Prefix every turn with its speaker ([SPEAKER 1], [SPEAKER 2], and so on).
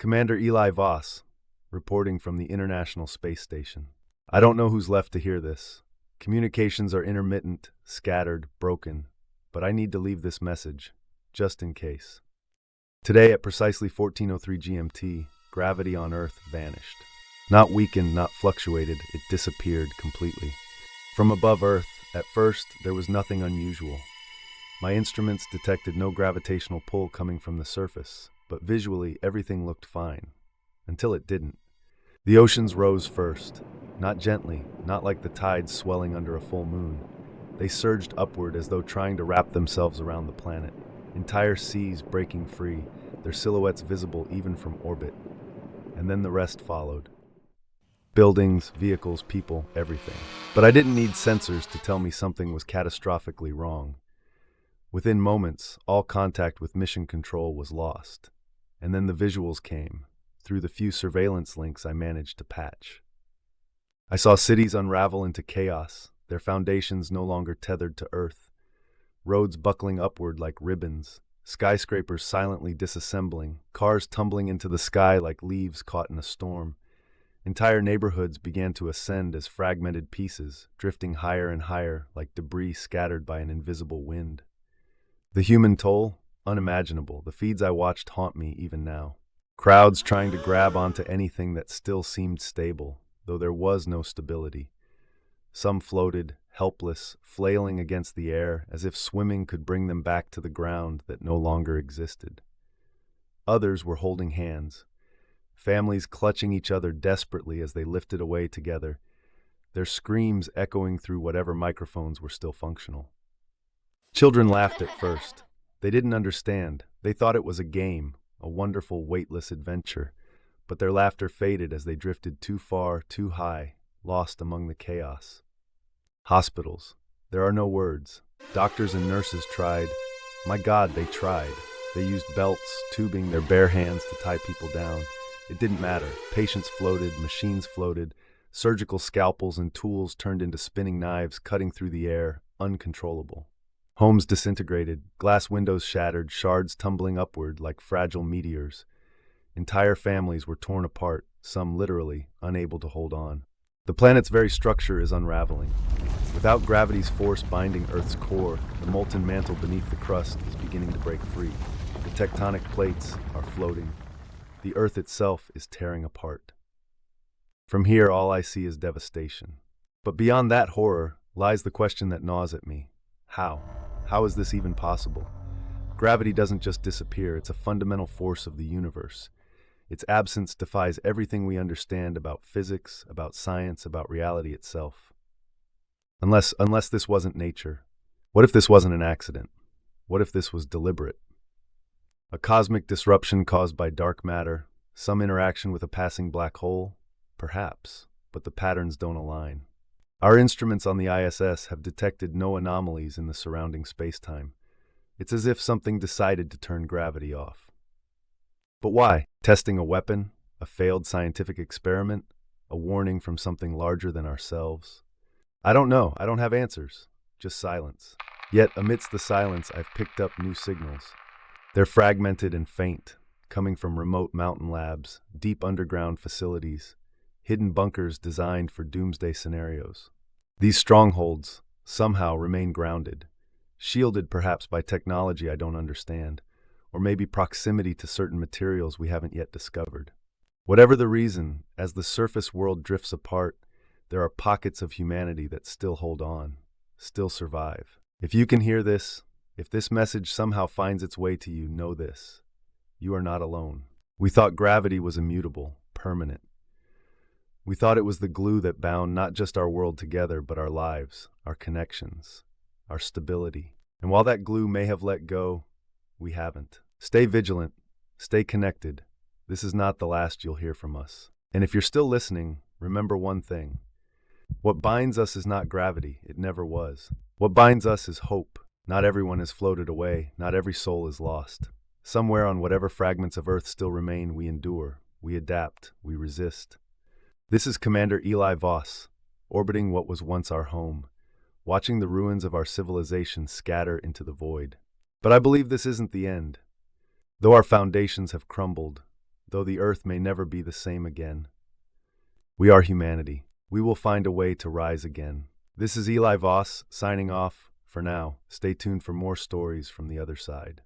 [SPEAKER 1] Commander Eli Voss, reporting from the International Space Station. I don't know who's left to hear this. Communications are intermittent, scattered, broken, but I need to leave this message, just in case. Today at precisely 14:03 GMT, gravity on Earth vanished. Not weakened, not fluctuated, it disappeared completely. From above Earth, at first, there was nothing unusual. My instruments detected no gravitational pull coming from the surface, but visually everything looked fine. Until it didn't. The oceans rose first. Not gently, not like the tides swelling under a full moon. They surged upward as though trying to wrap themselves around the planet. Entire seas breaking free, their silhouettes visible even from orbit. And then the rest followed. Buildings, vehicles, people, everything. But I didn't need sensors to tell me something was catastrophically wrong. Within moments, all contact with mission control was lost. And then the visuals came, through the few surveillance links I managed to patch. I saw cities unravel into chaos, their foundations no longer tethered to Earth. Roads buckling upward like ribbons, skyscrapers silently disassembling, cars tumbling into the sky like leaves caught in a storm. Entire neighborhoods began to ascend as fragmented pieces, drifting higher and higher like debris scattered by an invisible wind. The human toll? Unimaginable. The feeds I watched haunt me even now. Crowds trying to grab onto anything that still seemed stable, though there was no stability. Some floated, helpless, flailing against the air as if swimming could bring them back to the ground that no longer existed. Others were holding hands, families clutching each other desperately as they lifted away together, their screams echoing through whatever microphones were still functional. Children laughed at first. They didn't understand. They thought it was a game, a wonderful, weightless adventure. But their laughter faded as they drifted too far, too high, lost among the chaos. Hospitals. There are no words. Doctors and nurses tried. My God, they tried. They used belts, tubing, their bare hands to tie people down. It didn't matter. Patients floated, machines floated. Surgical scalpels and tools turned into spinning knives, cutting through the air, uncontrollable. Homes disintegrated, glass windows shattered, shards tumbling upward like fragile meteors. Entire families were torn apart, some literally unable to hold on. The planet's very structure is unraveling. Without gravity's force binding Earth's core, the molten mantle beneath the crust is beginning to break free. The tectonic plates are floating. The Earth itself is tearing apart. From here, all I see is devastation. But beyond that horror lies the question that gnaws at me. How? How is this even possible? Gravity doesn't just disappear, it's a fundamental force of the universe. Its absence defies everything we understand about physics, about science, about reality itself. Unless this wasn't nature. What if this wasn't an accident? What if this was deliberate? A cosmic disruption caused by dark matter, some interaction with a passing black hole? Perhaps, but the patterns don't align. Our instruments on the ISS have detected no anomalies in the surrounding spacetime. It's as if something decided to turn gravity off. But why? Testing a weapon? A failed scientific experiment? A warning from something larger than ourselves? I don't know. I don't have answers. Just silence. Yet, amidst the silence, I've picked up new signals. They're fragmented and faint, coming from remote mountain labs, deep underground facilities, hidden bunkers designed for doomsday scenarios. These strongholds somehow remain grounded, shielded perhaps by technology I don't understand, or maybe proximity to certain materials we haven't yet discovered. Whatever the reason, as the surface world drifts apart, there are pockets of humanity that still hold on, still survive. If you can hear this, if this message somehow finds its way to you, know this: you are not alone. We thought gravity was immutable, permanent. We thought it was the glue that bound not just our world together, but our lives, our connections, our stability. And while that glue may have let go, we haven't. Stay vigilant, stay connected. This is not the last you'll hear from us. And if you're still listening, remember one thing. What binds us is not gravity, it never was. What binds us is hope. Not everyone has floated away, not every soul is lost. Somewhere on whatever fragments of Earth still remain, we endure, we adapt, we resist. This is Commander Eli Voss, orbiting what was once our home, watching the ruins of our civilization scatter into the void. But I believe this isn't the end. Though our foundations have crumbled, though the earth may never be the same again. We are humanity. We will find a way to rise again. This is Eli Voss, signing off for now. Stay tuned for more stories from the other side.